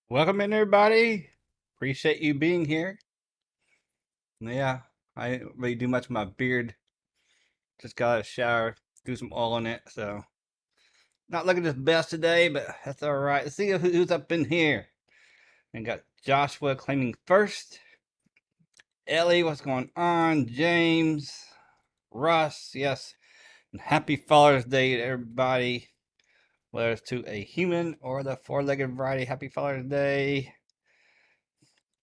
Welcome in, everybody. Appreciate you being here. Yeah, I didn't really do much with my beard. Just got a shower, threw some oil in it. So, not looking the best today, but that's all right. Let's see who's up in here. And got Joshua claiming first. Ellie, what's going on? James, Russ, yes. And happy Father's Day to everybody. Whether it's to a human or the four-legged variety, happy Father's Day.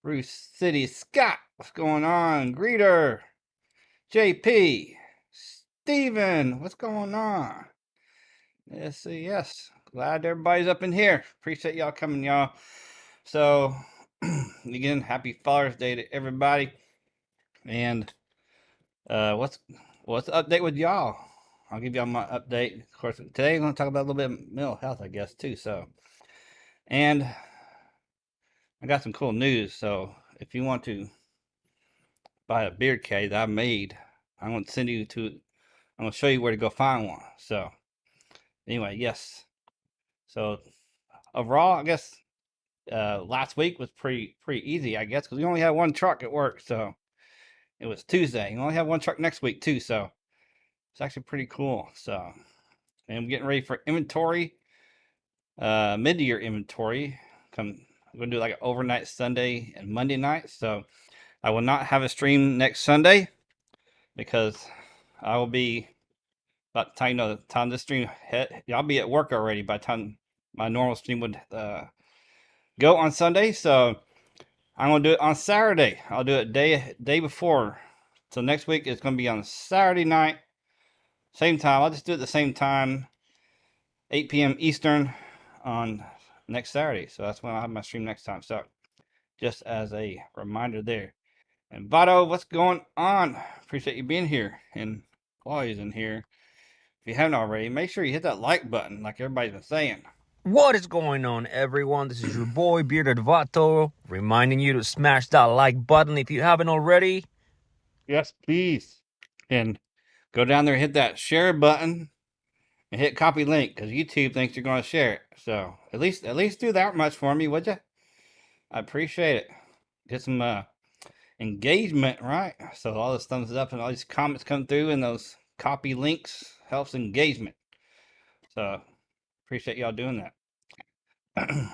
Bruce City Scott, what's going on? Greeter. JP, Steven, what's going on? Yes. Glad everybody's up in here. Appreciate y'all coming, y'all. So, again, happy Father's Day to everybody. And what's the update with y'all? I'll give y'all my update. Of course, today I'm going to talk about a little bit of mental health, I guess, too. So, and I got some cool news. So, if you want to buy a beard cave that I made, I'm going to send you to. I'm going to show you where to go find one. So, anyway, yes. So overall, I guess last week was pretty easy, I guess, because we only had one truck at work. So it was Tuesday. We only have one truck next week too. So it's actually pretty cool. So, and I'm getting ready for inventory, mid-year inventory. I'm gonna do like an overnight Sunday and Monday night. So I will not have a stream next Sunday because I will be, by the time the time this stream I'll be at work already by the time my normal stream would go on Sunday. So I'm gonna do it on Saturday. I'll do it day before. So next week it's gonna be on Saturday night, same time. I'll just do it at the same time, 8 p.m. Eastern on next Saturday. So that's when I'll have my stream next time. So just as a reminder there. And Vado, what's going on? Appreciate you being here and always in here. If you haven't already, make sure you hit that like button, like everybody's been saying. What is going on, everyone? This is your boy Bearded Vato, reminding you to smash that like button if you haven't already. Yes, please. And go down there and hit that share button and hit copy link because YouTube thinks you're going to share it. So at least do that much for me, would you? I appreciate it. Get some engagement, right? So all this thumbs up and all these comments come through and those copy links helps engagement. So appreciate y'all doing that.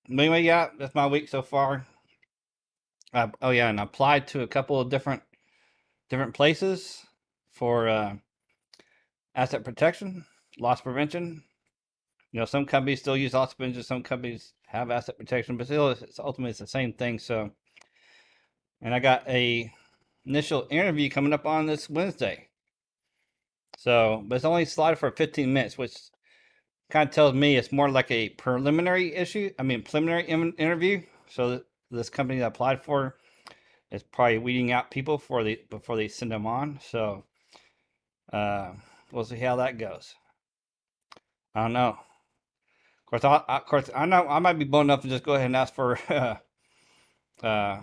Anyway, yeah, that's my week so far. Oh yeah, and I applied to a couple of different places for asset protection, loss prevention. Some companies still use loss prevention, some companies have asset protection, but still, it's ultimately the same thing. So, and I got a initial interview coming up on this Wednesday. So, but it's only slotted for 15 minutes, which kind of tells me it's more like a preliminary interview. So this company that I applied for is probably weeding out people before they send them on. So uh, we'll see how that goes. I don't know. Of course, I know I might be bold enough to just go ahead and ask for uh,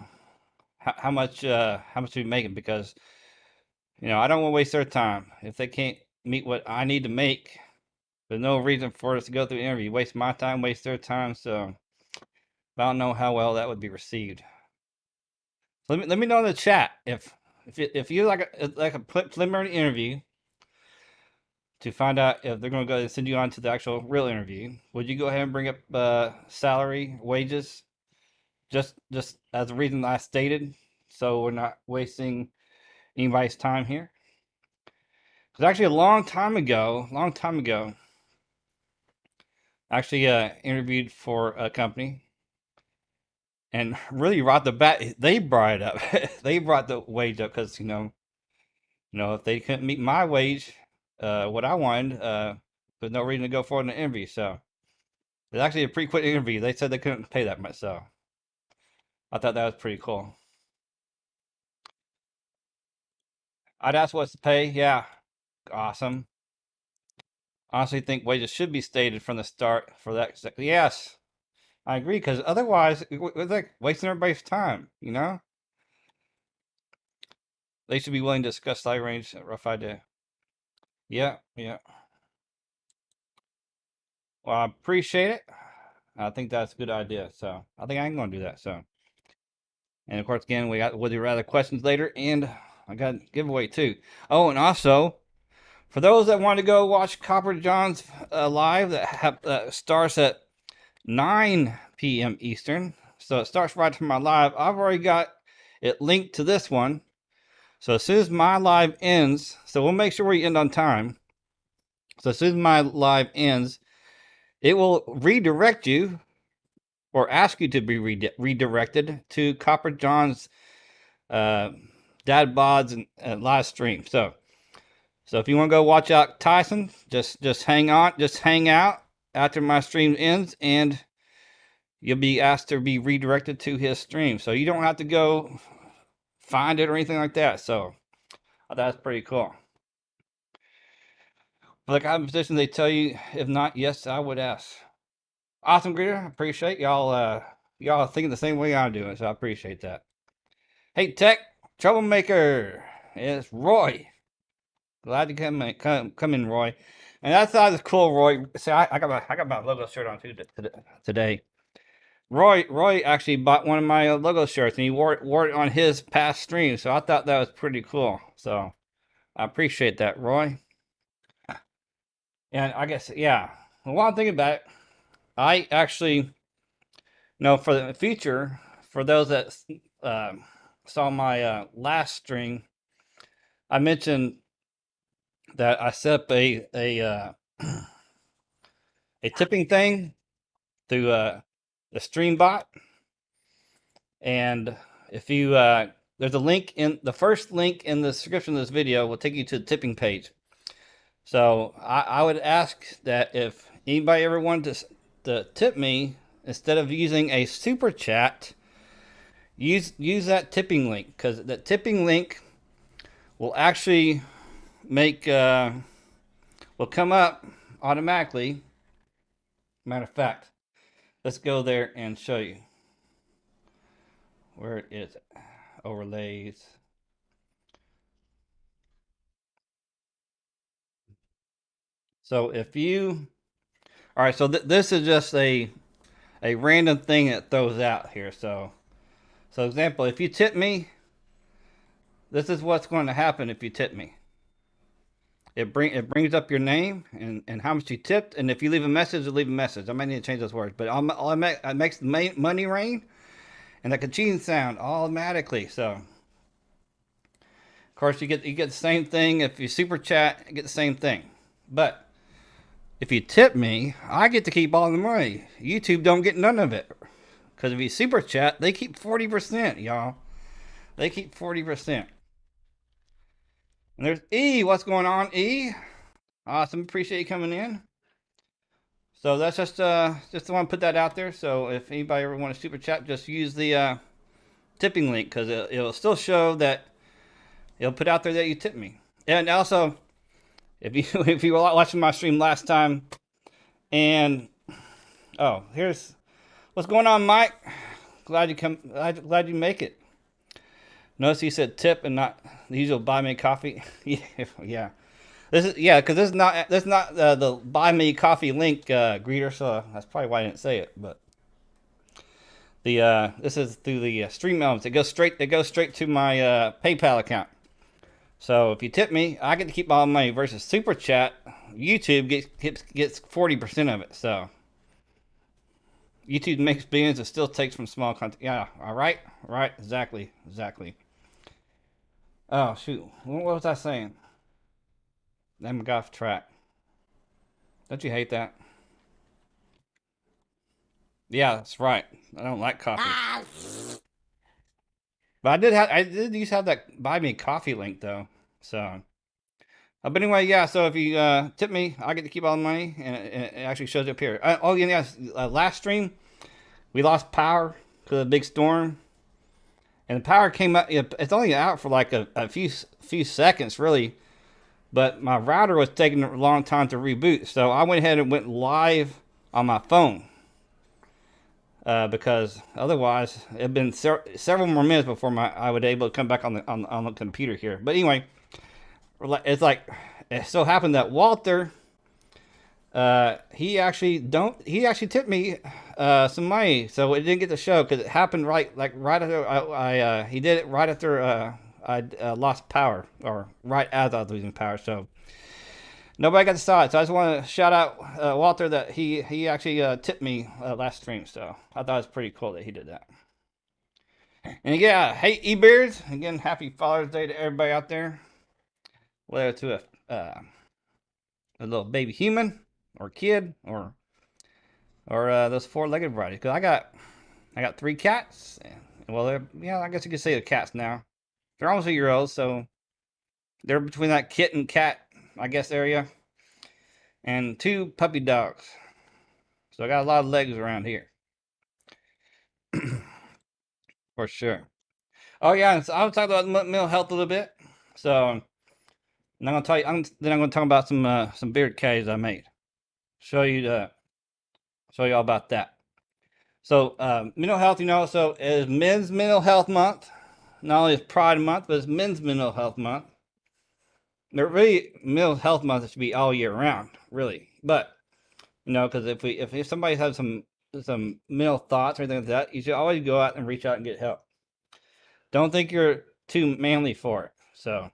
how much to be making because I don't want to waste their time if they can't meet what I need to make. There's no reason for us to go through the interview, waste my time, waste their time. So I don't know how well that would be received. So let me know in the chat if you like a preliminary interview to find out if they're going to go and send you on to the actual real interview. Would you go ahead and bring up salary, wages, just as the reason I stated, so we're not wasting anybody's time here? Because actually, a long time ago, I actually interviewed for a company, and really right off the bat, they brought it up. They brought the wage up because if they couldn't meet my wage, what I wanted, there's no reason to go forward in the interview. So it's actually a pretty quick interview. They said they couldn't pay that much, so I thought that was pretty cool. I'd ask what's the pay. Yeah, awesome. Honestly, think wages should be stated from the start for that. Yes, I agree because otherwise, it's like wasting everybody's time. They should be willing to discuss salary range. Rough idea. Yeah. Well, I appreciate it. I think that's a good idea. So I think I'm going to do that. So, and of course, again, we got would you rather questions later, and I got a giveaway too. Oh, and also for those that want to go watch Copper John's live that starts at 9 p.m. Eastern. So it starts right from my live. I've already got it linked to this one. So as soon as my live ends, so we'll make sure we end on time. So as soon as my live ends, it will redirect you or ask you to be redirected to Copper John's dad bods and live stream. So if you want to go watch out Tyson, just hang on, just hang out after my stream ends, and you'll be asked to be redirected to his stream. So you don't have to go find it or anything like that. So that's pretty cool. For the competition, they tell you, if not, yes, I would ask. Awesome, Greeter. Appreciate y'all. Y'all thinking the same way I'm doing, so I appreciate that. Hey, Tech Troublemaker, it's Roy. Glad to come in, Roy. And I thought it was cool, Roy. See, I got my logo shirt on too today. Roy actually bought one of my logo shirts, and he wore it on his past stream. So I thought that was pretty cool. So I appreciate that, Roy. And I guess yeah. Well, while I'm thinking about it, I actually for the future, for those that saw my last stream, I mentioned that I set up a tipping thing through the stream bot, and if you there's a link in the first link in the description of this video will take you to the tipping page. So I would ask that if anybody ever wanted to tip me, instead of using a super chat, use that tipping link, because that tipping link will actually make will come up automatically. Matter of fact, let's go there and show you where it is. Overlays. So if you, all right, so this is just a random thing that throws out here. So example, if you tip me, this is what's going to happen if you tip me. It brings up your name and how much you tipped, and if you leave a message, you leave a message. I might need to change those words, but it makes the money rain and the ka-ching sound automatically. So of course you get the same thing if you super chat, you get the same thing. But if you tip me, I get to keep all the money. YouTube don't get none of it, because if you super chat, they keep 40%, y'all. They keep 40%. And there's E. What's going on, E? Awesome. Appreciate you coming in. So that's just want to put that out there. So if anybody ever want to super chat, just use the tipping link, because it'll still show that it'll put out there that you tipped me. And also, if you were watching my stream last time, and here's what's going on, Mike. Glad you make it. Notice he said tip and not the usual buy me coffee. Yeah. Because this is not the buy me coffee link greeter, so that's probably why I didn't say it. But the this is through the stream elements. It goes straight to my PayPal account. So if you tip me, I get to keep all the money. Versus super chat, YouTube gets 40% of it. So YouTube makes billions and still takes from small content. Yeah, all right, exactly. Oh shoot, what was I saying? I'm off track. Don't you hate that? Yeah, that's right. I don't like coffee. But I did used to have that buy me coffee link though. So but anyway, yeah, so if you tip me, I get to keep all the money, and it actually shows up here. Last stream, we lost power because of a big storm. And the power came up, it's only out for like a few seconds, really. But my router was taking a long time to reboot. So I went ahead and went live on my phone. Because otherwise, it had been several more minutes before I would be able to come back on the computer here. But anyway, it's like, it so happened that Walter, he actually tipped me some money, so it didn't get the show because it happened right after he did it right after I lost power, or right as I was losing power. So nobody got to saw it. So I just want to shout out Walter that he actually tipped me last stream. So I thought it was pretty cool that he did that. And yeah, hey E-Beards, again, happy Father's Day to everybody out there. Whether to a little baby human or kid or those four-legged varieties. Because I got 3 cats. Well, yeah, I guess you could say they're cats now. They're almost a year old, so they're between that kitten cat, I guess, area, and 2 puppy dogs. So I got a lot of legs around here, for sure. Oh yeah, so I'll talk about mental health a little bit. So I'm gonna tell you. Then I'm gonna talk about some beard caves I made. Show you show you all about that. So mental health, so is Men's Mental Health Month. Not only is Pride Month, but it's Men's Mental Health Month. There really mental health month should be all year round, really. But because if somebody has some mental thoughts or anything like that, you should always go out and reach out and get help. Don't think you're too manly for it. So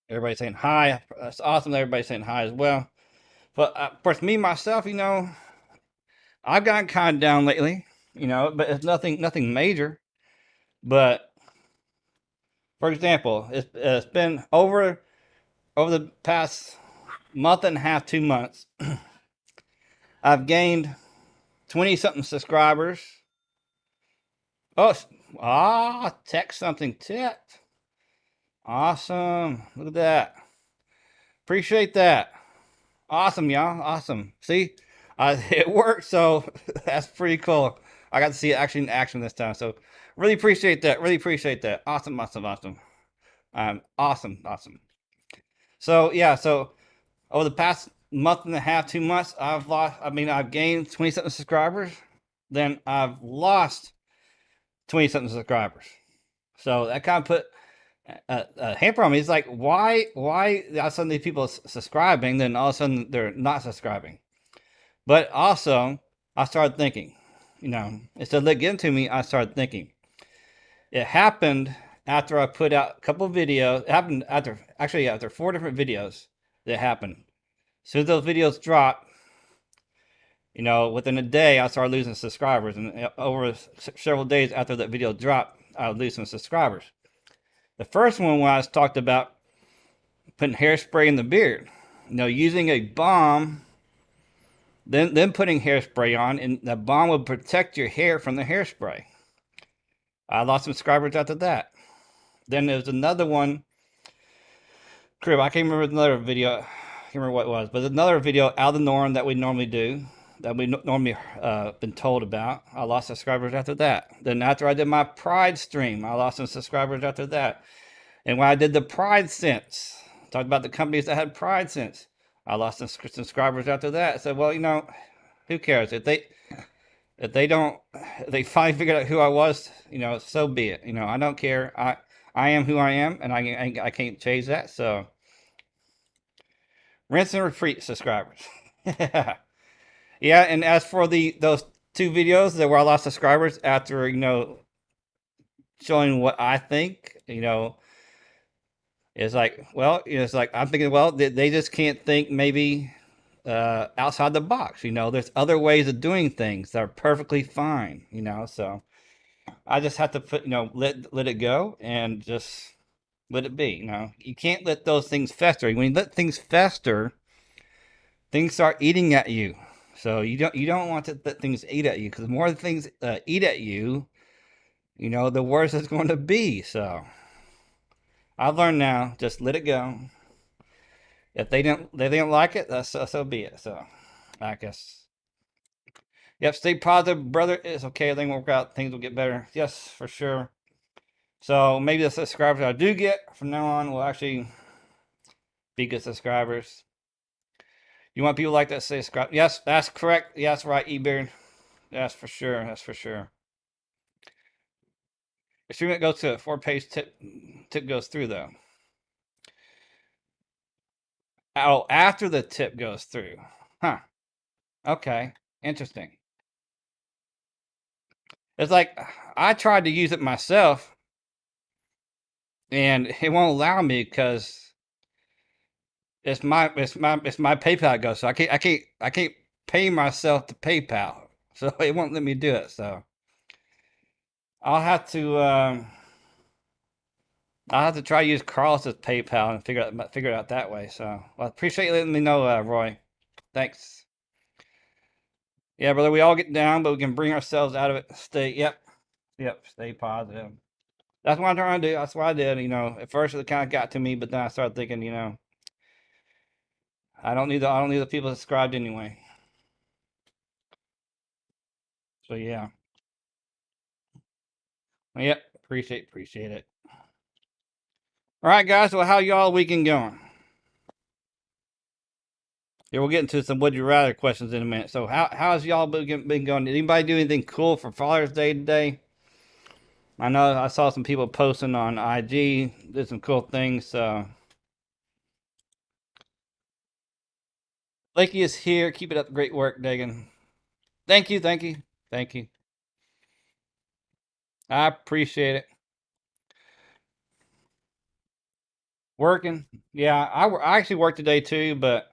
everybody's saying hi. That's awesome that everybody's saying hi as well. But of course, me myself, I've gotten kind of down lately. But it's nothing major. But for example, it's been over the past month and a half, 2 months. I've gained 20 something subscribers. Oh, text something tipped. Awesome. Look at that. Appreciate that. Awesome, y'all. Awesome. See, it worked. So that's pretty cool. I got to see it actually in action this time. So really appreciate that. Really appreciate that. Awesome, awesome, awesome. Awesome, awesome. So yeah, so over the past month and a half, 2 months, I've gained 20 something subscribers. Then I've lost 20 something subscribers. So that kind of put a hamper on me. It's like, why all of a sudden these people subscribing, then all of a sudden they're not subscribing? But also, I started thinking, instead of letting it into me, I started thinking. It happened after I put out a couple of videos. It happened after 4 different videos that happened. As soon as those videos dropped, within a day, I started losing subscribers. And over several days after that video dropped, I would lose some subscribers. The first one was talked about putting hairspray in the beard. Using a balm, then putting hairspray on, and the balm would protect your hair from the hairspray. I lost some subscribers after that. Then there was another one. Crib, I can't remember another video. I can't remember what it was, but another video out of the norm that we normally do, that we normally been told about. I lost subscribers after that. Then after I did my Pride stream, I lost some subscribers after that. And when I did the Pride Sense, talked about the companies that had Pride Sense, I lost some subscribers after that. I said, well, who cares? If they finally figured out who I was, so be it. I don't care. I am who I am, and I can't change that. So rinse and repeat, subscribers. Yeah, and as for those 2 videos that where I lost subscribers after showing what I think, it's like, well, it's like I'm thinking, well, they just can't think maybe outside the box. There's other ways of doing things that are perfectly fine. So I just have to let it go and just let it be. You can't let those things fester. When you let things fester, things start eating at you. So you don't want to let things eat at you, because the more things eat at you, the worse it's going to be. So I've learned now, just let it go. If they don't like it, so be it. So I guess. Yep, stay positive, brother. It's okay. Everything will work out. Things will get better. Yes, for sure. So maybe the subscribers I do get from now on will actually be good subscribers. You want people like that to say subscribe? Yes, that's correct. Yes, right, eBeard. That's for sure. That's for sure. Assuming it goes to a 4-page tip goes through though. Oh, after the tip goes through. Huh. Okay, interesting. It's like I tried to use it myself, and it won't allow me because it's my PayPal go. So I can't pay myself to PayPal. So it won't let me do it. So I'll have to um, I'll have to try to use Carlos's PayPal and figure it out that way. So well, I appreciate you letting me know, Roy. Thanks. Yeah, brother. We all get down, but we can bring ourselves out of it. Yep. Stay positive. That's what I'm trying to do. That's what I did. At first it kind of got to me, but then I started thinking, I don't need the people subscribed anyway. So yeah. Yep. Appreciate it. All right, guys. Well, how y'all weekend going? Yeah, we'll get into some would you rather questions in a minute. So how's y'all been going? Did anybody do anything cool for Father's Day today? I know I saw some people posting on IG, did some cool things. So Lakey is here. Keep it up. Great work, Dagan. Thank you. Thank you. I appreciate it. Working. Yeah, I actually work today too, but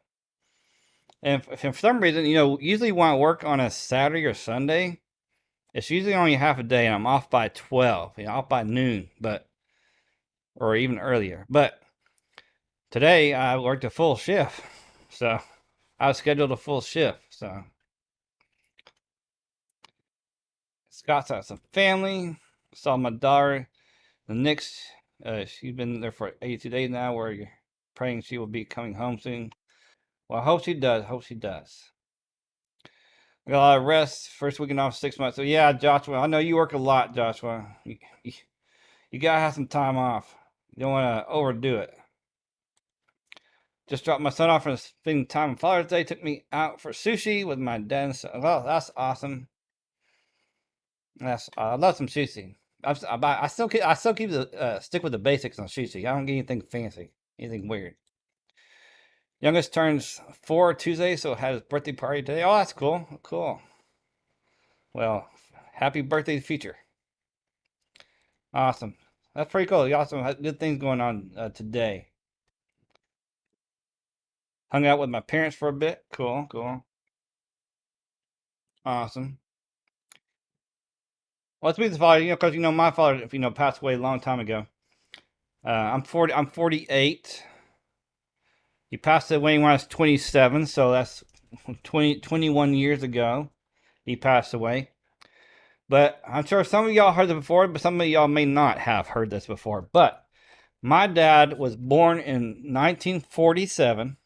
if for some reason, usually when I work on a Saturday or Sunday, it's usually only half a day and I'm off by 12, off by noon, or even earlier. But today I worked a full shift. So I was scheduled a full shift. So Scott's got some family. Saw my daughter. The next, she's been there for 82 days now. We're praying she will be coming home soon. Well, I hope she does. I got a lot of rest. First weekend off 6 months. So yeah, Joshua, I know you work a lot, Joshua. You gotta have some time off. You don't want to overdo it. Just dropped my son off for spending time on Father's Day. Took me out for sushi with my dad and son. Well, that's awesome. I love some sushi. I still keep the stick with the basics on sushi. I don't get anything fancy, anything weird. Youngest turns 4 Tuesday, so had his birthday party today. Oh, that's cool. Cool. Well, happy birthday, future. Awesome. That's pretty cool. You also had good things going on today. Hung out with my parents for a bit. Cool. Awesome. Well, it's me, the father, because my father, passed away a long time ago. I'm 40. I'm 48. He passed away when I was 27, so that's 21 years ago. He passed away. But I'm sure some of y'all heard it before, but some of y'all may not have heard this before. But my dad was born in 1947,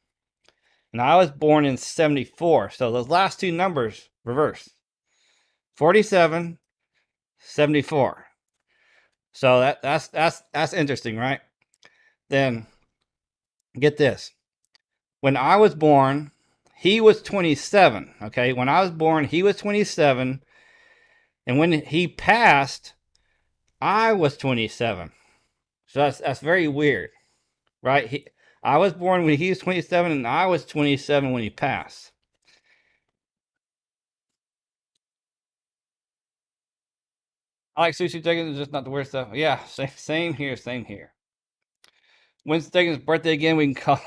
and I was born in 74. So those last two numbers reverse. 47, 74. So that's interesting, right? Then get this. When I was born, he was 27. Okay, when I was born, he was 27, and when he passed, I was 27. So that's very weird, right? I was born when he was 27, and I was 27 when he passed. I like sushi chicken, it's just not the weird stuff. Yeah, same here. When's Stegan's birthday again? We can call.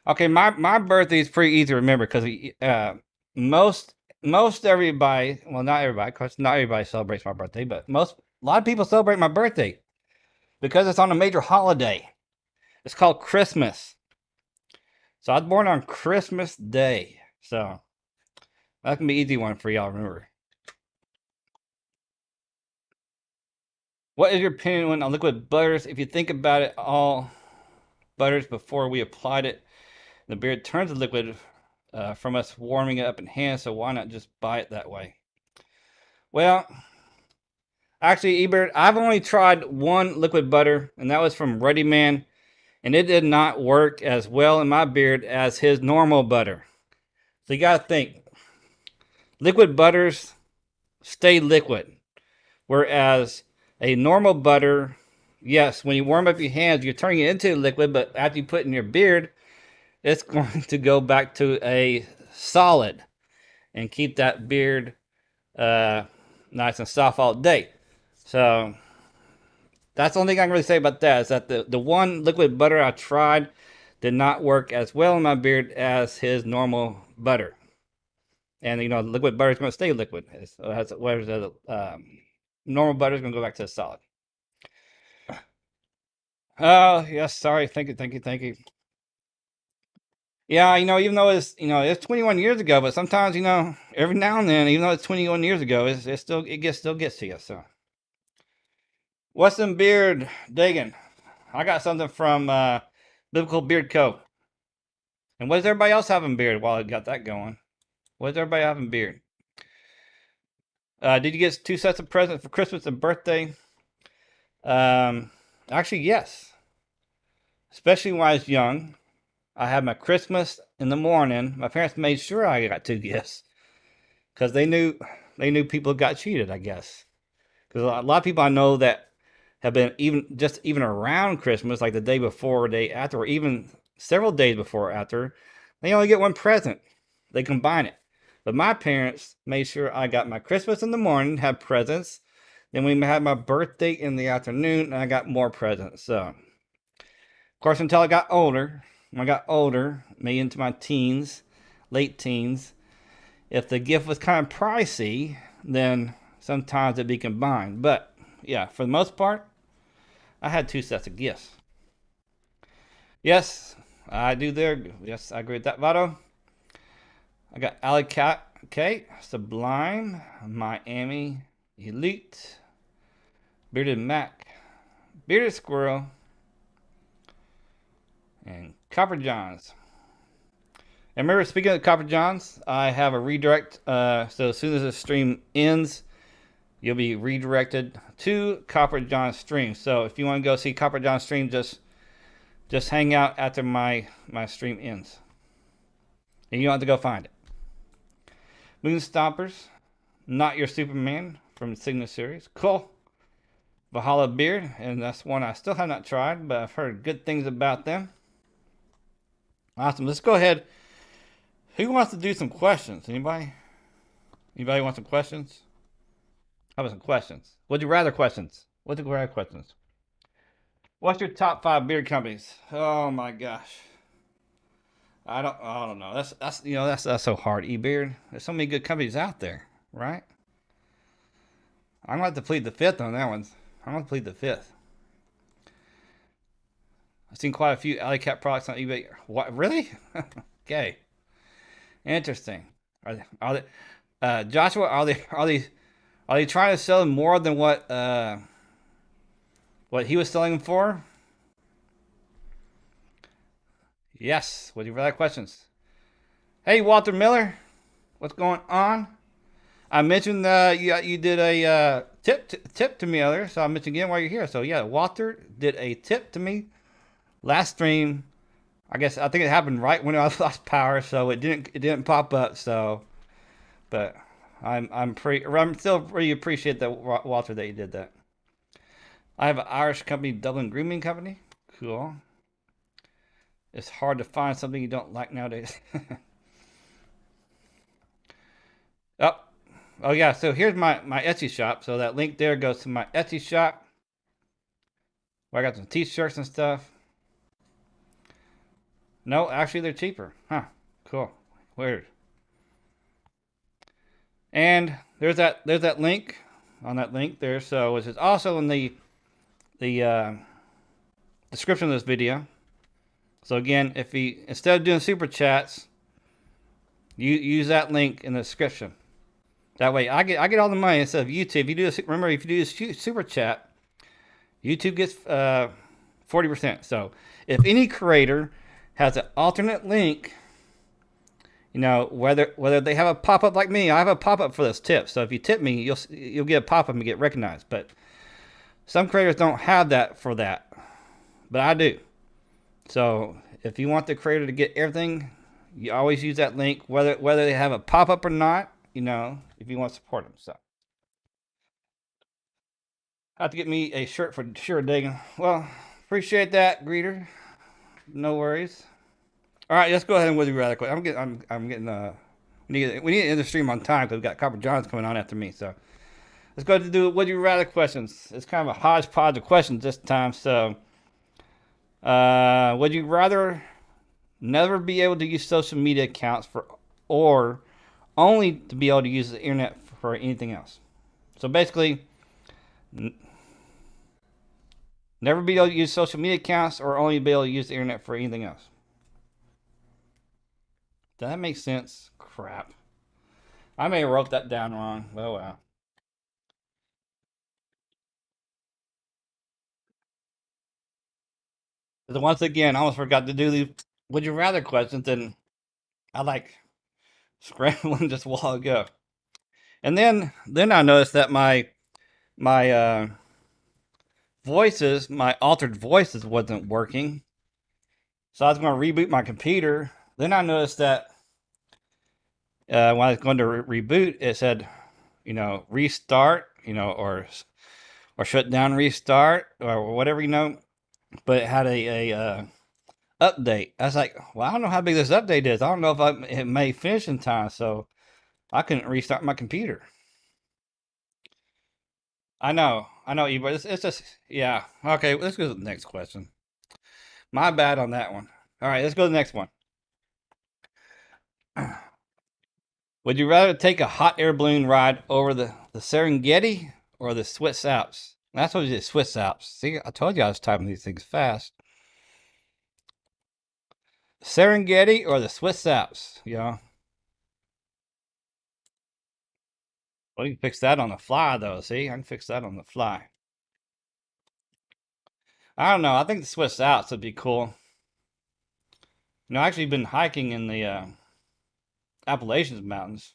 Okay, my birthday is pretty easy to remember because most everybody, well, not everybody, because not everybody celebrates my birthday, but a lot of people celebrate my birthday because it's on a major holiday. It's called Christmas. So I was born on Christmas Day. So that can be an easy one for y'all to remember. What is your opinion on liquid butters? If you think about it, all butters before we applied it, the beer turns to liquid from us warming it up in hand. So why not just buy it that way? Well, actually, Ebert, I've only tried one liquid butter, and that was from Ready Man, and it did not work as well in my beard as his normal butter. So you gotta think, liquid butters stay liquid, whereas a normal butter, yes, when you warm up your hands, you're turning it into liquid, but after you put it in your beard, it's going to go back to a solid and keep that beard nice and soft all day. So that's the only thing I can really say about that, is that the one liquid butter I tried did not work as well in my beard as his normal butter. And you know, liquid butter is going to stay liquid. Whereas the normal butter is going to go back to the solid. Oh yes, sorry. Thank you, thank you, thank you. Yeah, you know, even though it's 21 years ago, but sometimes, you know, every now and then, even though it's 21 years ago, it still gets to you. So, what's in beard, Dagan? I got something from Biblical Beard Co. And what does everybody else have in beard while I got that going? What does everybody have in beard? Did you get 2 sets of presents for Christmas and birthday? Actually, yes. Especially when I was young. I had my Christmas in the morning. My parents made sure I got 2 gifts because they knew people got cheated, I guess. Because a lot of people I know that have been even around Christmas, like the day before or day after, or even several days before or after, they only get 1 present. They combine it. But my parents made sure I got my Christmas in the morning, had presents. Then we had my birthday in the afternoon, and I got more presents. So, of course, until I got older, when I got older, maybe into my teens, late teens, if the gift was kind of pricey, then sometimes it'd be combined. But yeah, for the most part, I had 2 sets of gifts. Yes, I do there. Yes, I agree with that, Vado. I got Alley Cat, okay, Sublime, Miami, Elite, Bearded Mac, Bearded Squirrel, and Copper Johns. And remember, speaking of Copper Johns, I have a redirect. So as soon as the stream ends, you'll be redirected to Copper John's stream. So if you want to go see Copper John's stream, just hang out after my stream ends, and you don't have to go find it. Moon Stompers, Not Your Superman from the Sigma series, cool. Valhalla Beard, and that's one I still have not tried, but I've heard good things about them. Awesome. Let's go ahead. Who wants to do some questions? Anybody? Anybody want some questions? How about some questions? Would you rather questions? Would you rather questions? What's your top 5 beard companies? Oh my gosh. I don't know. That's so hard, eBeard. There's so many good companies out there, right? I'm gonna have to plead the fifth on that one. I'm gonna plead the fifth. I've seen quite a few Alley Cat products on eBay. What, really? Okay. Interesting. Are they Joshua, are they trying to sell more than what he was selling them for? Yes. Would you rather questions? Hey, Walter Miller, what's going on? I mentioned you did a tip to me earlier, so I mentioned again while you're here. So yeah, Walter did a tip to me last stream. I think it happened right when I lost power, so it didn't pop up. So, but I'm still pretty appreciate that, Walter, that you did that. I have an Irish company, Dublin Grooming Company. Cool. It's hard to find something you don't like nowadays. Oh, oh yeah. So here's my Etsy shop. So that link there goes to my Etsy shop, where I got some T-shirts and stuff. No, actually they're cheaper. Huh. Cool. Weird. And there's that link on that link there. So which is also in the description of this video. So again, if you instead of doing super chats, you use that link in the description. That way, I get all the money instead of YouTube. If you do remember, if you do a super chat, YouTube gets 40%. So if any creator has an alternate link, you know, whether they have a pop up like me, I have a pop up for this tip. So if you tip me, you'll get a pop up and get recognized. But some creators don't have that for that, but I do. So if you want the creator to get everything, you always use that link, whether they have a pop up or not. You know, if you want to support them. So I have to get me a shirt for sure, Dagan. Well, appreciate that, greeter. No worries. All right, let's go ahead and with you rather quick. I'm getting We need to end the stream on time because we got Copper Johns coming on after me. So let's go to do would you rather questions. It's kind of a hodgepodge of questions this time. So, would you rather never be able to use social media accounts or only to be able to use the internet for anything else? So basically, never be able to use social media accounts or only be able to use the internet for anything else. Does that make sense? Crap. I may have wrote that down wrong. Oh well. But once again, I almost forgot to do the would you rather questions, and I like scrambling just a while ago. And then I noticed that my voices, my altered voices, wasn't working. So I was going to reboot my computer. Then I noticed that when I was going to reboot, it said, restart, or shut down, restart, or whatever, But it had a update. I was like, well, I don't know how big this update is. I don't know if it may finish in time, so I couldn't restart my computer. I know, Ebro. It's just, yeah. Okay, let's go to the next question. My bad on that one. All right, let's go to the next one. Would you rather take a hot air balloon ride over the Serengeti or the Swiss Alps? That's what it is, Swiss Alps. See, I told you I was typing these things fast. Serengeti or the Swiss Alps? Yeah. Well, you can fix that on the fly, though. See, I can fix that on the fly. I don't know. I think the Swiss Alps would be cool. I've actually been hiking in the Appalachians Mountains.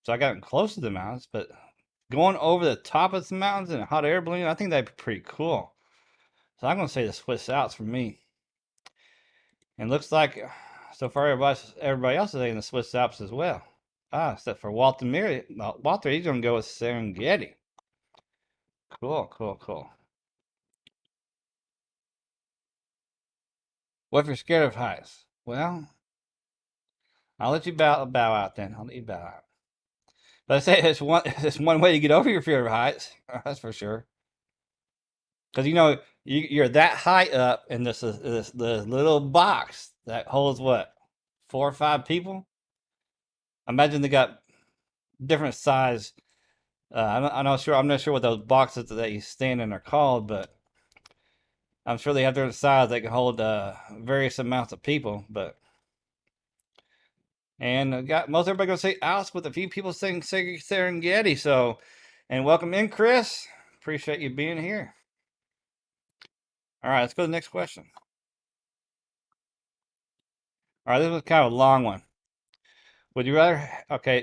So I got close to the mountains, but going over the top of the mountains in a hot air balloon, I think that'd be pretty cool. So I'm going to say the Swiss Alps for me. And looks like so far everybody else is saying the Swiss Alps as well. Except for Walter Mary. Walter, he's going to go with Serengeti. Cool, cool, cool. What if you're scared of heights? Well, I'll let you bow out then. I'll let you bow out. But I say it's one way to get over your fear of heights. That's for sure. Because you're that high up in this little box that holds what 4 or 5 people. Imagine they got different size. I'm not sure what those boxes that you stand in are called, but I'm sure they have different size that can hold various amounts of people. And got most everybody gonna say Alice with a few people saying Serengeti. So, and welcome in, Chris. Appreciate you being here. All right, let's go to the next question. All right, this was kind of a long one. Would you rather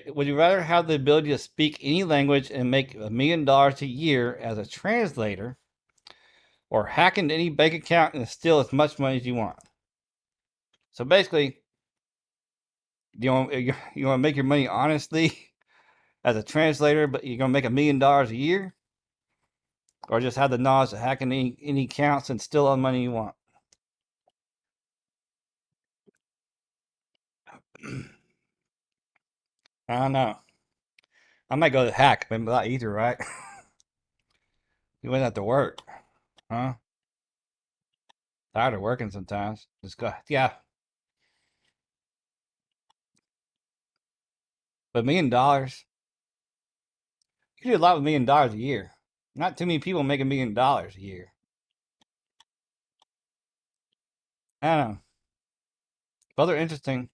would you rather have the ability to speak any language and make $1 million a year as a translator, or hack into any bank account and steal as much money as you want? So basically, you want to make your money honestly as a translator, but you're gonna make $1 million a year, or just have the knowledge to hack into any accounts and steal all the money you want? I don't know. I might go to hack. Maybe a lot easier, right? You wouldn't have to work, huh? Tired of working sometimes. Just go, yeah. But $1 million, you can do a lot with $1 million a year. Not too many people make $1 million a year. I don't know. Both are interesting.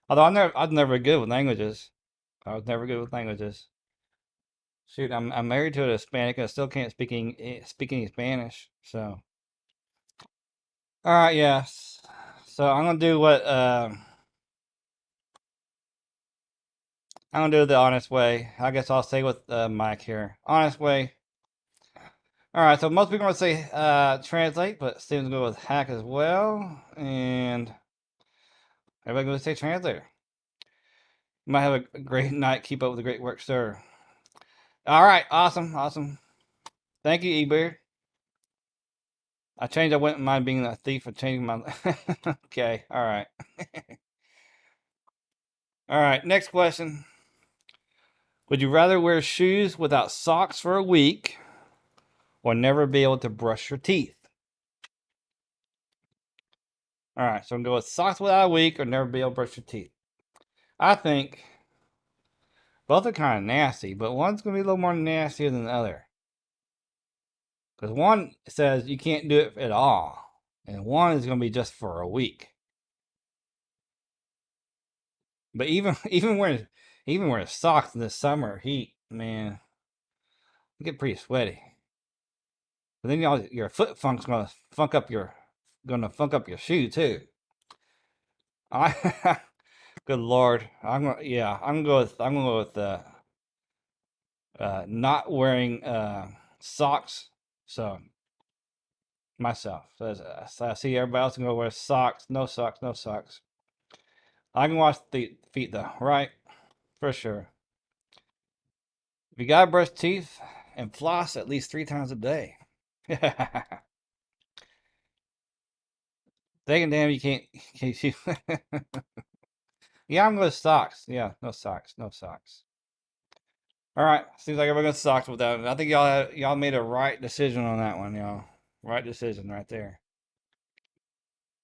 Although I was never good with languages. I was never good with languages. Shoot, I'm married to a Hispanic and I still can't speak any Spanish. So, all right, yeah. So I'm gonna do what I'm gonna do the honest way. I guess I'll say with Mike here. Honest way. All right. So most people are gonna say translate, but Steven's going to go with hack as well, and everybody gonna say translator. You might have a great night. Keep up with the great work, sir. All right. Awesome. Awesome. Thank you, eBeard. I wouldn't mind being a thief for changing my. Okay. All right. All right, next question. Would you rather wear shoes without socks for a week or never be able to brush your teeth? All right, so I'm going to go with socks without a week or never be able to brush your teeth. I think both are kind of nasty, but one's going to be a little more nastier than the other. Because one says you can't do it at all, and one is going to be just for a week. But even wearing socks in the summer heat, man, you get pretty sweaty. But then your foot funk's gonna funk up your shoe too. I good lord, I'm gonna go with not wearing socks. So myself, so I see everybody else gonna wear socks. No socks, no socks. I can wash the feet though, right? For sure. If you gotta brush teeth and floss at least 3 times a day. Thinking, damn, you can't. Yeah, I'm going with socks. Yeah, no socks, no socks. All right, seems like everyone got socks with that. I think y'all made a right decision on that one, y'all. Right decision right there.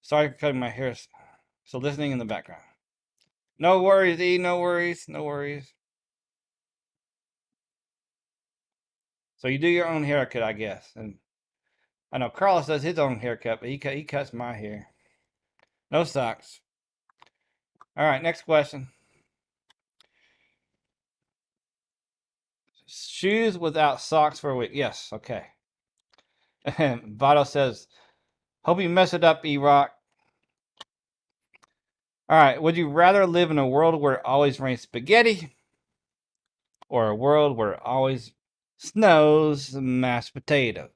Sorry for cutting my hair. So listening in the background. No worries, E. No worries. No worries. So you do your own haircut, I guess. And I know Carlos does his own haircut, but he cuts my hair. No socks. All right, next question. Shoes without socks for a week. Yes, okay. And Vado says, hope you mess it up, E-Rock. All right, would you rather live in a world where it always rains spaghetti or a world where it always snows mashed potatoes?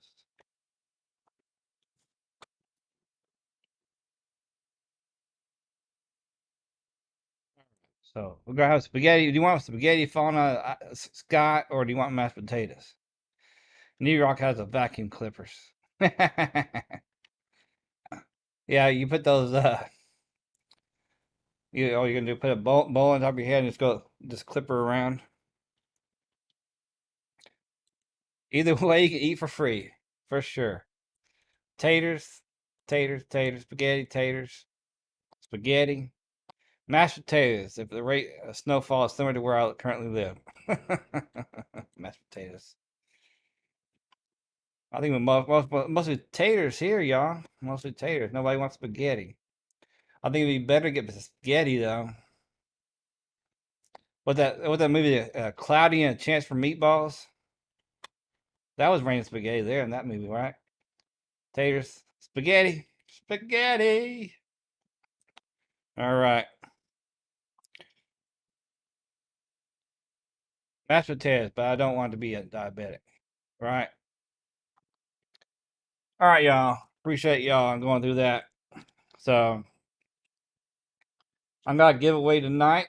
So we're gonna have spaghetti. Do you want spaghetti falling out of the sky, or do you want mashed potatoes? New York has a vacuum clippers. Yeah, you put those. You're gonna do put a bowl on top of your head and just clipper around. Either way, you can eat for free, for sure. Taters, taters, spaghetti, taters, spaghetti, mashed potatoes. If the rate of snowfall is similar to where I currently live, mashed potatoes. I think mostly taters here, y'all. Mostly taters. Nobody wants spaghetti. I think it'd be better to get spaghetti though. What that movie, Cloudy and a Chance for Meatballs? That was raining spaghetti there in that movie, right? Taters, spaghetti, spaghetti. All right, mashed potatoes, but I don't want to be a diabetic, right? All right, y'all. Appreciate y'all going through that. So I'm gonna give away tonight.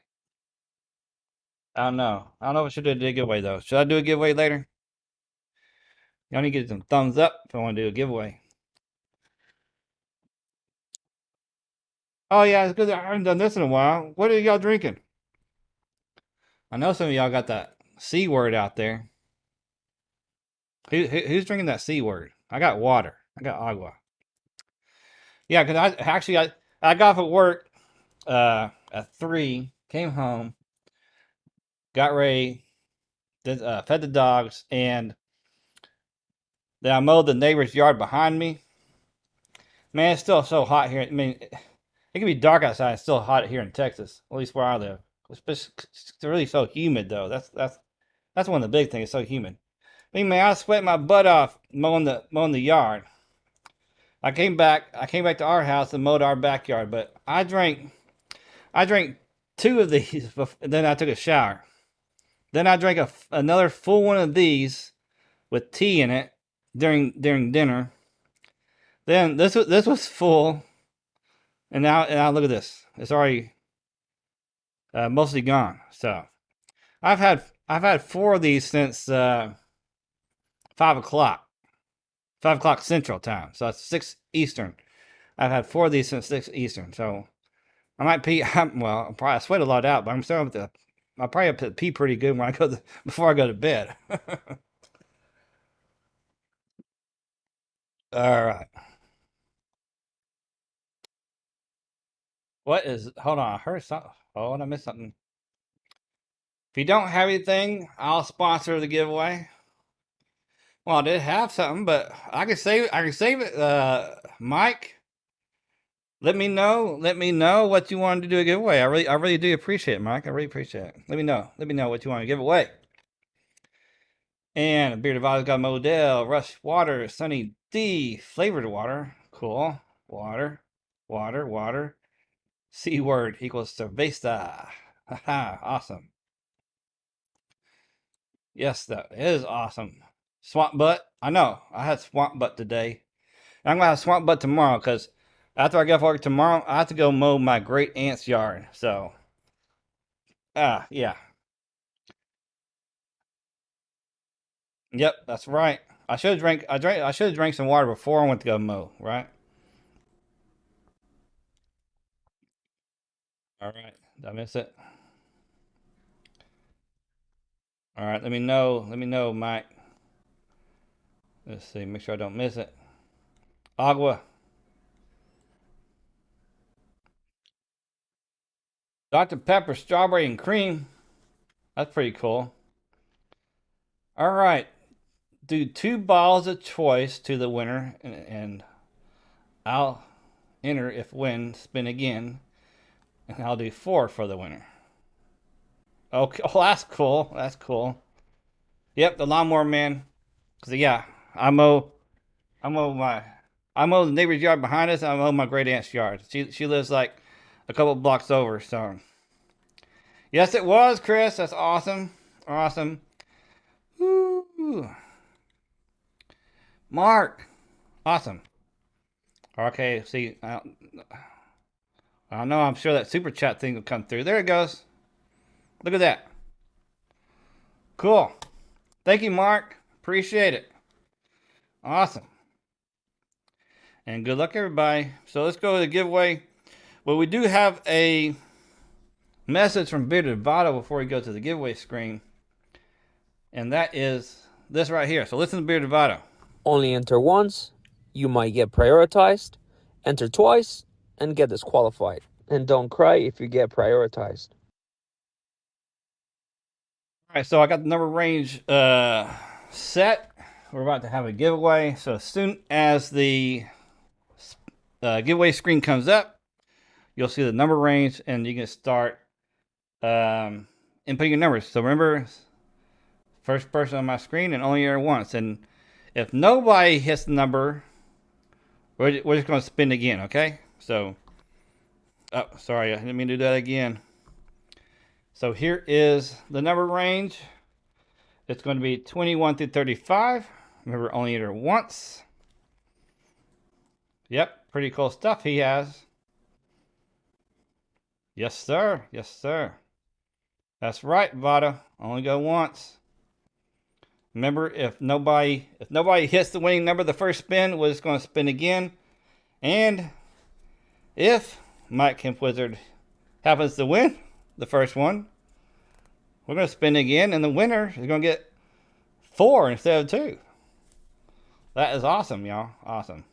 I don't know. I don't know if I should do a giveaway though. Should I do a giveaway later? Y'all need to get some thumbs up if I want to do a giveaway. Oh yeah, it's good. I haven't done this in a while. What are y'all drinking? I know some of y'all got that C word out there. Who's drinking that C word? I got water. I got agua. Yeah, because I got off at work at 3, came home, got ready, fed the dogs, and then I mowed the neighbor's yard behind me. Man, it's still so hot here. I mean, it can be dark outside. It's still hot here in Texas, at least where I live. It's really so humid though. That's one of the big things. It's so humid. I mean, man, I sweat my butt off mowing the yard. I came back to our house and mowed our backyard, but I drank 2 of these, and then I took a shower. Then I drank another full one of these with tea in it during dinner. Then this was full, and now look at this. It's already mostly gone. So I've had 4 of these since 5 o'clock, 5 o'clock Central Time. So that's 6 Eastern. I've had 4 of these since 6 Eastern. So I might pee. Well, probably I sweat a lot out, but I'm starting to. I'll probably have to pee pretty good when I go before I go to bed. All right. What is? Hold on. I heard something. Oh, and I missed something. If you don't have anything, I'll sponsor the giveaway. Well, I did have something, but I can save it. I can save it. Mike, let me know. Let me know what you wanted to do a giveaway. I really do appreciate it, Mike. I really appreciate it. Let me know. Let me know what you want to give away. And Bearded Vibes got Modell, Rush Water, Sunny D, flavored water. Cool. Water, water, water. C word equals cerveza. Haha, awesome. Yes, that is awesome. Swamp butt. I know. I had swamp butt today. I'm gonna have swamp butt tomorrow because after I get off work tomorrow, I have to go mow my great aunt's yard. So, yeah. Yep, that's right. I should have drank. I should have drank some water before I went to go mow. Right. All right. Did I miss it? All right. Let me know. Let me know, Mike. Let's see. Make sure I don't miss it. Agua. Dr. Pepper, strawberry and cream. That's pretty cool. All right. Do 2 balls of choice to the winner, and I'll enter if win, spin again, and I'll do 4 for the winner. Okay. Oh, that's cool. That's cool. Yep, the lawnmower man. Cause yeah, I mow. I mow my. I mow the neighbor's yard behind us. I mow my great aunt's yard. She lives like a couple blocks over. So yes, it was Chris. That's awesome. Awesome. Woo. Mark. Awesome. Okay. See, I know. I'm sure that super chat thing will come through. There it goes. Look at that. Cool. Thank you, Mark. Appreciate it. Awesome. And good luck, everybody. So let's go to the giveaway. Well, we do have a message from Bearded Votto before we go to the giveaway screen. And that is this right here. So listen to Bearded Votto. Only enter once, you might get prioritized. Enter twice and get disqualified. And don't cry if you get prioritized. All right, so I got the number range set. We're about to have a giveaway. So as soon as the giveaway screen comes up, you'll see the number range and you can start inputting your numbers. So remember, first person on my screen and only enter once. And if nobody hits the number, we're just going to spin again, okay? So, oh, sorry, I didn't mean to do that again. So here is the number range. It's going to be 21 through 35. Remember, only enter once. Yep, pretty cool stuff he has. Yes, sir. Yes, sir. That's right, Vada. Only go once. Remember, if nobody hits the winning number the first spin, we're just going to spin again. And if Mike Kemp Wizard happens to win the first one, we're going to spin again, and the winner is going to get 4 instead of 2. That is awesome, y'all. Awesome.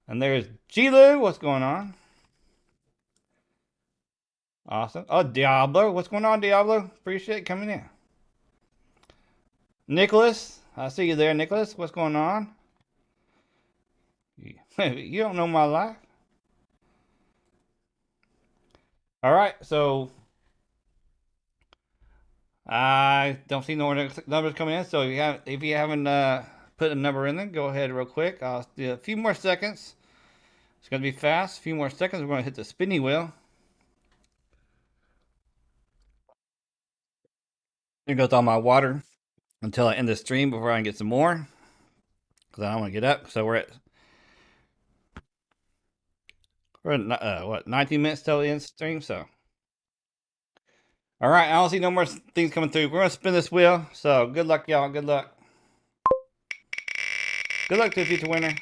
And there's G-Lou. What's going on? Awesome. Oh, Diablo. What's going on, Diablo? Appreciate coming in. Nicholas. I see you there, Nicholas. What's going on? You don't know my life. All right, so I don't see no numbers coming in. So if you haven't put a number in there, go ahead real quick. I'll do a few more seconds. It's gonna be fast. A few more seconds. We're gonna hit the spinny wheel. Here goes all my water until I end the stream before I can get some more, because I don't want to get up. So we're at what, 19 minutes till the end stream. So all right, I don't see no more things coming through. We're gonna spin this wheel. So good luck, y'all. Good luck. Good luck to the future winner.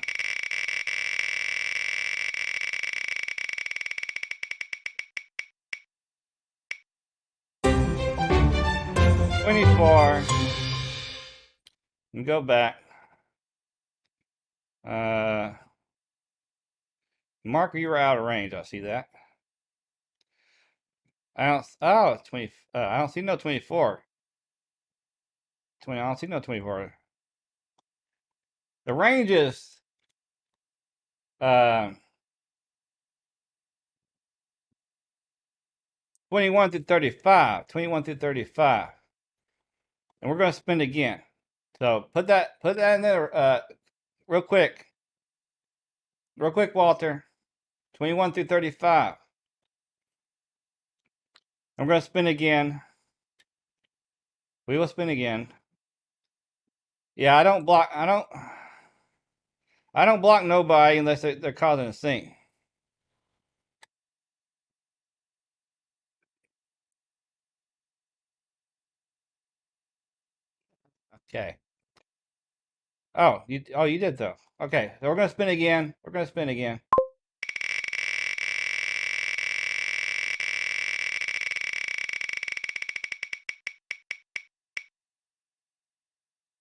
go back. Marker, you were out of range. I see that. I don't. Oh, it's 20. I don't see no 24. 20. I don't see no 24. The range is 21 through 35. 21 through 35. And we're gonna spin again. So put that in there real quick. Real quick, Walter. 21 through 35. I'm gonna spin again. We will spin again. Yeah, I don't block nobody unless they're causing a scene. Okay. Oh, you did though. Okay, so we're gonna spin again. We're gonna spin again.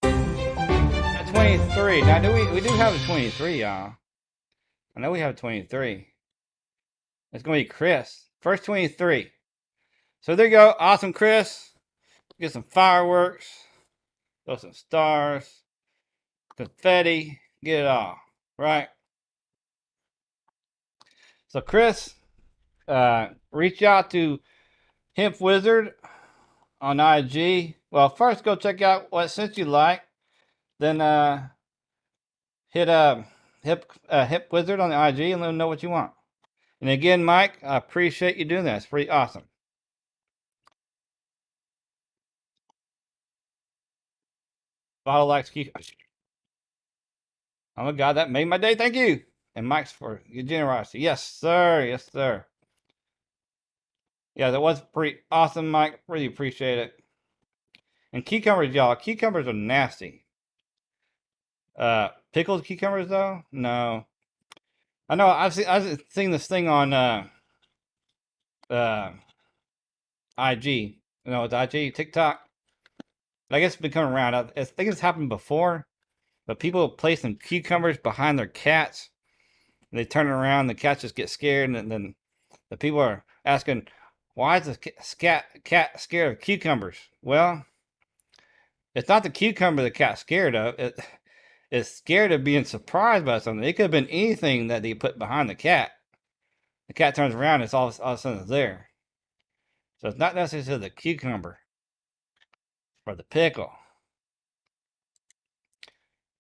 At 23. Now we do have a 23, y'all. I know we have a 23. It's gonna be Chris. First 23. So there you go. Awesome, Chris. Get some fireworks. Throw some stars. Confetti. Get it all. Right? So Chris, reach out to Hemp Wizard on IG. Well, first go check out what scent you like. Then hit Hemp Wizard on the IG and let them know what you want. And again, Mike, I appreciate you doing that. It's pretty awesome. Follow, likes, keep. Oh my God, that made my day. Thank you. And Mike's for your generosity. Yes, sir. Yes, sir. Yeah, that was pretty awesome, Mike. Really appreciate it. And cucumbers, y'all. Cucumbers are nasty. Pickled cucumbers though? No. I know. I've seen this thing on IG. You know, it's IG, TikTok. I guess it's been coming around. I think it's happened before, but people place some cucumbers behind their cats. They turn around, the cats just get scared, and then the people are asking, "Why is the cat scared of cucumbers?" Well, it's not the cucumber the cat's scared of. It's scared of being surprised by something. It could have been anything that they put behind the cat. The cat turns around, it's all of a sudden it's there. So it's not necessarily the cucumber or the pickle.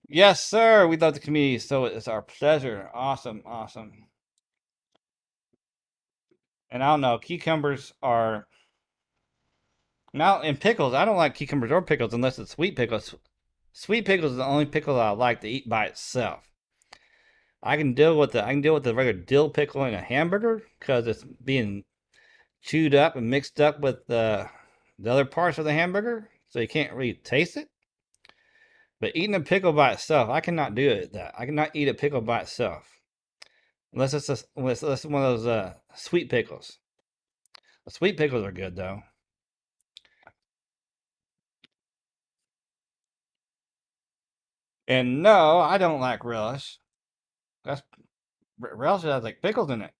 Yes, sir. We love the community, so it's our pleasure. Awesome, awesome. And I don't know, cucumbers are now in pickles. I don't like cucumbers or pickles unless it's sweet pickles. Sweet pickles is the only pickle I like to eat by itself. I can deal with the regular dill pickle in a hamburger because it's being chewed up and mixed up with the other parts of the hamburger, so you can't really taste it. But eating a pickle by itself, I cannot do it. That I cannot eat a pickle by itself unless it's one of those sweet pickles. The sweet pickles are good though. And no, I don't like relish. That's relish has like pickles in it.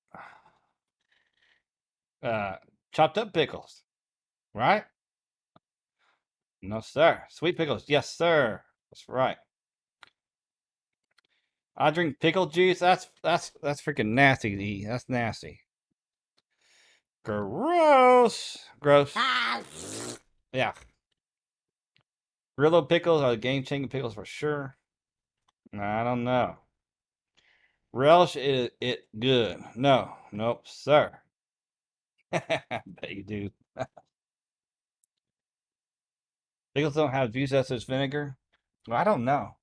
Chopped up pickles, right? No, sir. Sweet pickles, yes, sir. That's right. I drink pickle juice. That's freaking nasty to eat. That's nasty. Gross. Gross. Yeah. Grillo pickles are game-changing pickles for sure. I don't know. Relish is it good? No. Nope, sir. I bet you do. Pickles don't have juice as there's vinegar. Well, I don't know.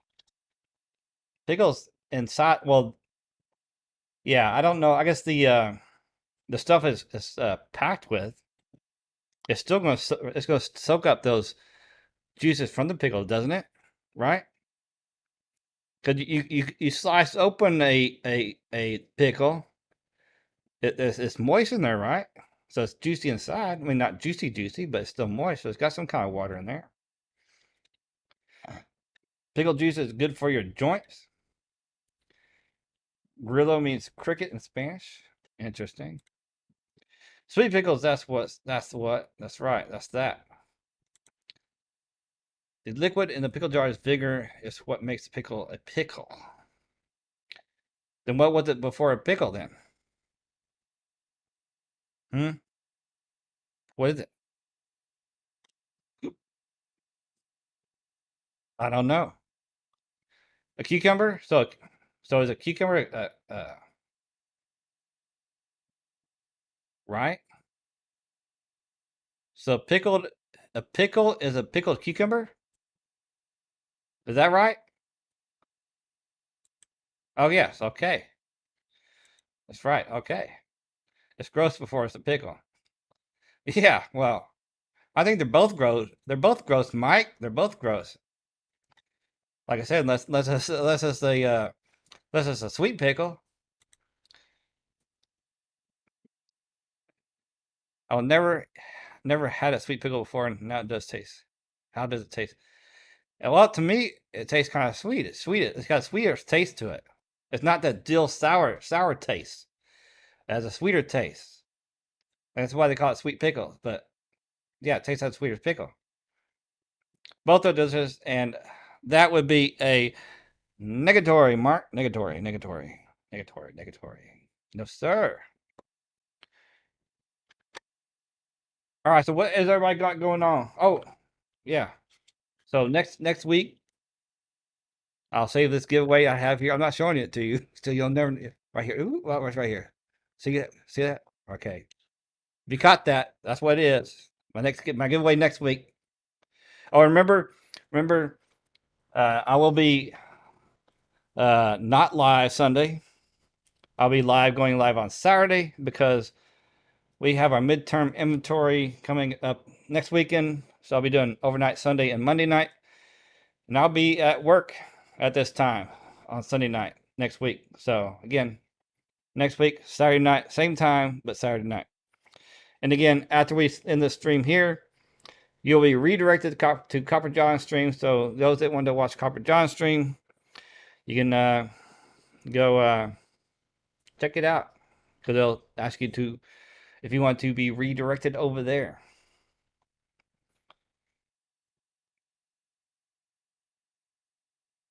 Pickles inside. Well, yeah, I don't know. I guess the stuff is packed with. It's still gonna soak up those juices from the pickle, doesn't it? Right? Because you slice open a pickle, it's moist in there, right? So it's juicy inside. I mean, not juicy, but it's still moist. So it's got some kind of water in there. Pickle juice is good for your joints. Grillo means cricket in Spanish. Interesting. Sweet pickles, that's right, that's that. The liquid in the pickle jar is vigor, is what makes the pickle a pickle. Then what was it before a pickle then? Hmm? What is it? I don't know. A cucumber? So is a cucumber right? So a pickle is a pickled cucumber? Is that right? Oh yes, okay. That's right, okay. It's gross before it's a pickle. Yeah, well, I think they're both gross. They're both gross, Mike. They're both gross. Like I said, unless it's a sweet pickle. I'll never had a sweet pickle before, and now it does taste. How does it taste? Well, to me, it tastes kind of sweet. It's sweet. It's got a sweeter taste to it. It's not that dill sour taste. It has a sweeter taste. That's why they call it sweet pickle. But yeah, it tastes like sweeter pickle. Both of those, and that would be a negatory, Mark. Negatory. No, sir. All right. So what is everybody got going on? Oh, yeah. So next week, I'll save this giveaway I have here. I'm not showing it to you, so you'll never right here. Ooh, well, it's right here. See that? See that? Okay. If you caught that, that's what it is. My giveaway next week. Oh, remember, I will be not live Sunday. I'll be going live on Saturday because we have our midterm inventory coming up next weekend. So I'll be doing overnight Sunday and Monday night, and I'll be at work at this time on Sunday night next week. So again, next week Saturday night, same time, but Saturday night. And again, after we end the stream here, you'll be redirected to Copper John stream. So those that want to watch Copper John stream, you can go check it out because they'll ask you to if you want to be redirected over there.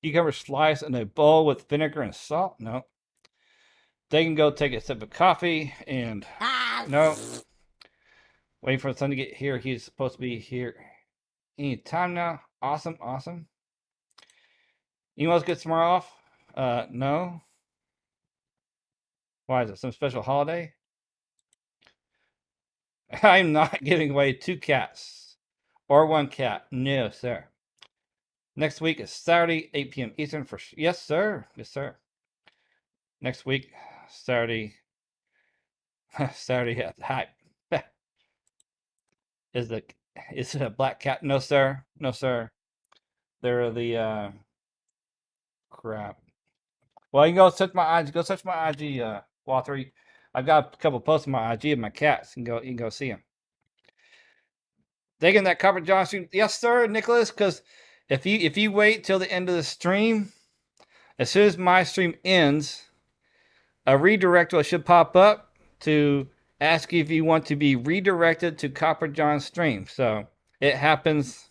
Cucumber slice in a bowl with vinegar and salt. No. They can go take a sip of coffee and no. Waiting for the son to get here. He's supposed to be here any time now. Awesome. You want to get tomorrow off? No. Why is it some special holiday? I'm not giving away 2 cats or 1 cat. No, sir. Next week is Saturday, 8 p.m. Eastern for yes, sir. Yes, sir. Next week, Saturday, Saturday at the hype. Is it a black cat? No, sir. No, sir. They're the crap. Well, you can go search my IG. Go search my IG, Walter. I've got a couple posts on my IG of my cats. You can go see them. Taking that Copper Johnson, yes, sir, Nicholas. Because if you wait till the end of the stream, as soon as my stream ends, a redirect should pop up to ask you if you want to be redirected to Copper John's stream. So it happens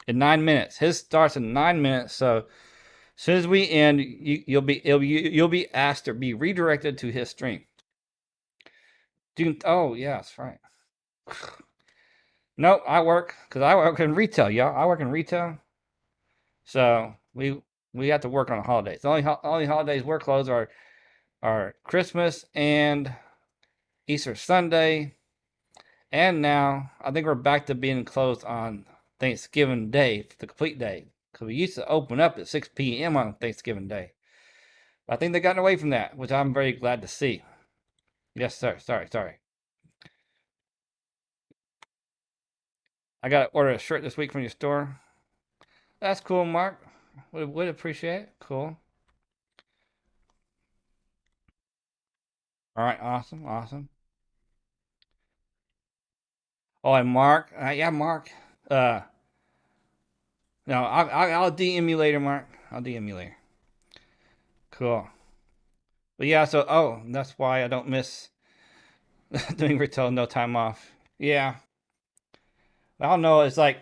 in 9 minutes. His starts in 9 minutes. So as soon as we end, you'll be asked to be redirected to his stream. Oh yeah, that's right. No, I work in retail, y'all. I work in retail, so we have to work on the holidays. The only holidays we're closed are Christmas and Easter Sunday, and now I think we're back to being closed on Thanksgiving Day, the complete day, because we used to open up at 6 p.m. on Thanksgiving Day. But I think they've gotten away from that, which I'm very glad to see. Yes, sir. Sorry. I got to order a shirt this week from your store. That's cool, Mark. Would appreciate it. Cool. All right, awesome. Oh, and Mark, yeah, Mark. Uh, No, I'll DM you later, Mark. I'll DM you later. Cool. But yeah, so that's why I don't miss doing retail, no time off. Yeah, I don't know. It's like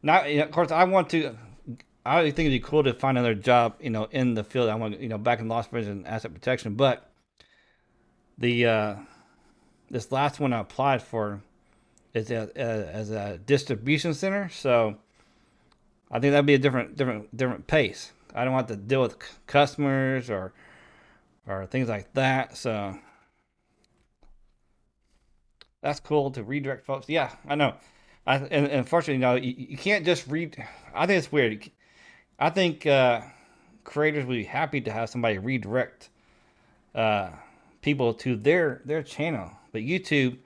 not. Of course, I want to. I think it'd be cool to find another job, in the field. I want, back in loss prevention and asset protection. But the this last one I applied for is as a distribution center. So I think that'd be a different pace. I don't want to deal with customers or things like that. So that's cool to redirect folks. Yeah, I know. And unfortunately, you can't just read. I think it's weird. I think creators would be happy to have somebody redirect uh, people to their channel, but YouTube,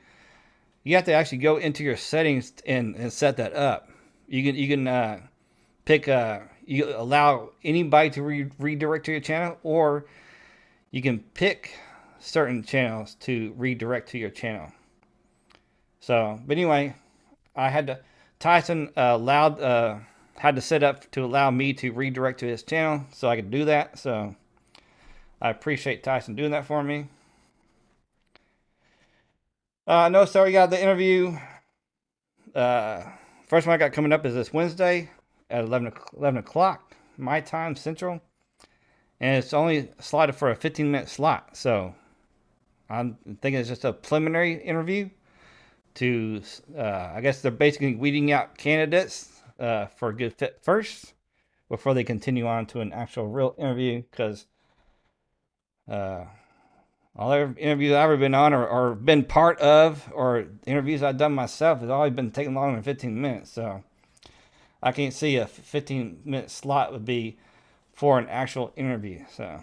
you have to actually go into your settings and set that up. You can pick you allow anybody to redirect to your channel, or you can pick certain channels to redirect to your channel. So, but anyway, I had to Tyson allowed had to set up to allow me to redirect to his channel, so I could do that. So I appreciate Tyson doing that for me. No, so we got the interview. Uh, First one I got coming up is this Wednesday at 11 o'clock my time Central, and it's only slotted for a 15-minute slot. So I'm thinking it's just a preliminary interview to, I guess they're basically weeding out candidates for a good fit first before they continue on to an actual real interview. Because uh, all the interviews I've ever been on or been part of, or interviews I've done myself, has always been taking longer than 15 minutes. So I can't see a 15-minute slot would be for an actual interview. So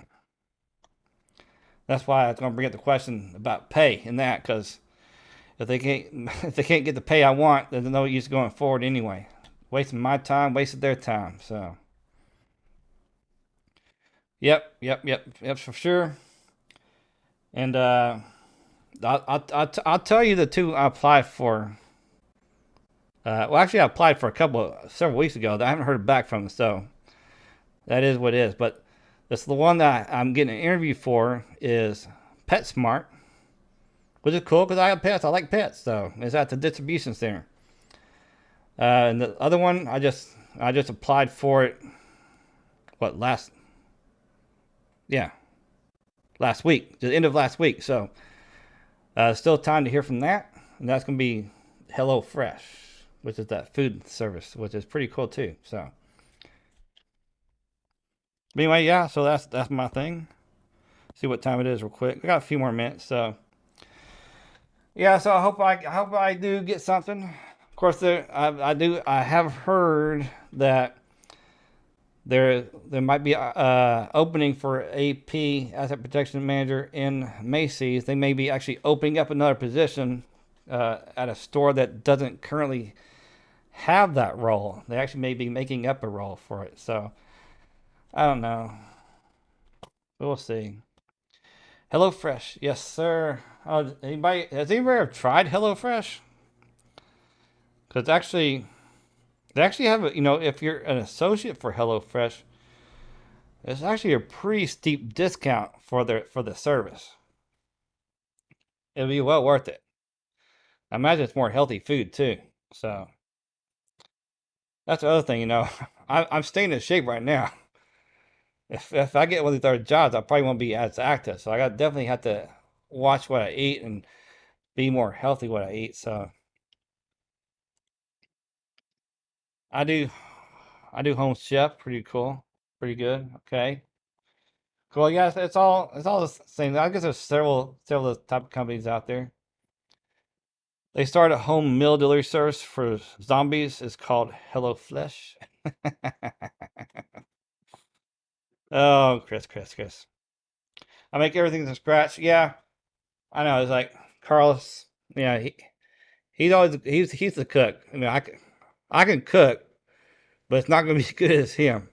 that's why I was going to bring up the question about pay in that, because if they can't get the pay I want, then there's no use going forward anyway. Wasting my time, wasted their time. So yep, for sure. And I'll tell you the two I applied for. Well, actually, I applied for several weeks ago that I haven't heard back from. So that is what it is. But this the one that I'm getting an interview for is PetSmart, which is cool because I have pets. I like pets. So it's at the distribution center. And the other one, I just applied for it. What last week, the end of last week. So still time to hear from that, and that's gonna be Hello Fresh, which is that food service, which is pretty cool too. So but anyway, yeah. So that's my thing. See what time it is real quick. I got a few more minutes. So yeah. So I hope I do get something. Of course, I have heard that there might be opening for AP asset protection manager in Macy's. They may be actually opening up another position at a store that doesn't currently have that role. They actually may be making up a role for it. So I don't know. We'll see. HelloFresh, yes sir. Has anybody ever tried HelloFresh? Because actually, they actually have a, if you're an associate for HelloFresh, it's actually a pretty steep discount for the service. It'll be well worth it. I imagine it's more healthy food too. So that's the other thing, I'm staying in shape right now. If I get one of these other jobs, I probably won't be as active. So I got definitely have to watch what I eat and be more healthy what I eat. So I do I do home chef, pretty cool, pretty good. Okay, cool. Yeah, it's all the same. I guess there's several type of companies out there. They started a home meal delivery service for zombies. It's called Hello Flesh. Oh, Chris. I make everything from scratch. Yeah, I know. It's like Carlos. Yeah, he's the cook. I mean, I can cook, but it's not gonna be as good as him.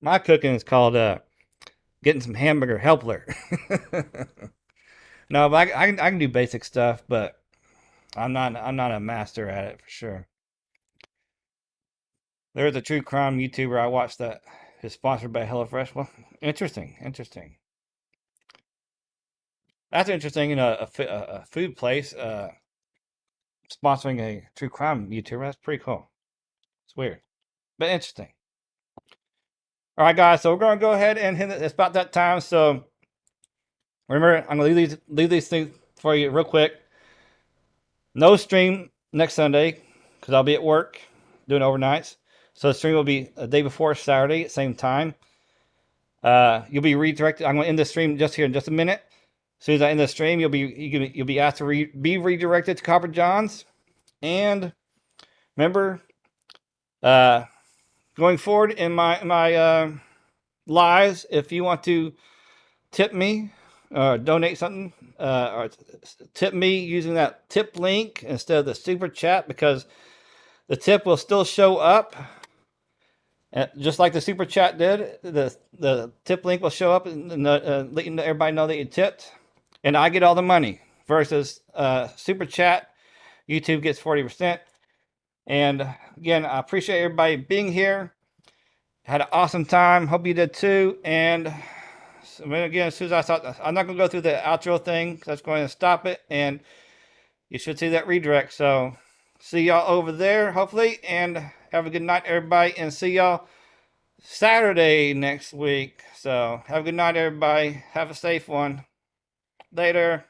My cooking is called getting some hamburger helper. No, but I can do basic stuff, but I'm not a master at it for sure. There's a true crime YouTuber I watched that is sponsored by HelloFresh. Well, interesting. That's interesting. A food place sponsoring a true crime YouTuber. That's pretty cool. It's weird, but interesting. All right, guys. So we're gonna go ahead and hit it. It's about that time. So remember, I'm gonna leave these things for you real quick. No stream next Sunday because I'll be at work doing overnights. So the stream will be a day before Saturday at the same time. You'll be redirected. I'm going to end the stream just here in just a minute. As soon as I end the stream, you'll be asked to be redirected to Copper John's. And remember, going forward in my lives, if you want to tip me or donate something, or tip me using that tip link instead of the super chat, because the tip will still show up. Just like the super chat did, the tip link will show up and letting everybody know that you tipped, and I get all the money. Versus super chat, YouTube gets 40%. And again, I appreciate everybody being here. Had an awesome time. Hope you did too. And again, as soon as I thought, I'm not going to go through the outro thing because that's going to stop it. And you should see that redirect. So see y'all over there, hopefully. And have a good night, everybody. And see y'all Saturday next week. So have a good night, everybody. Have a safe one. Later.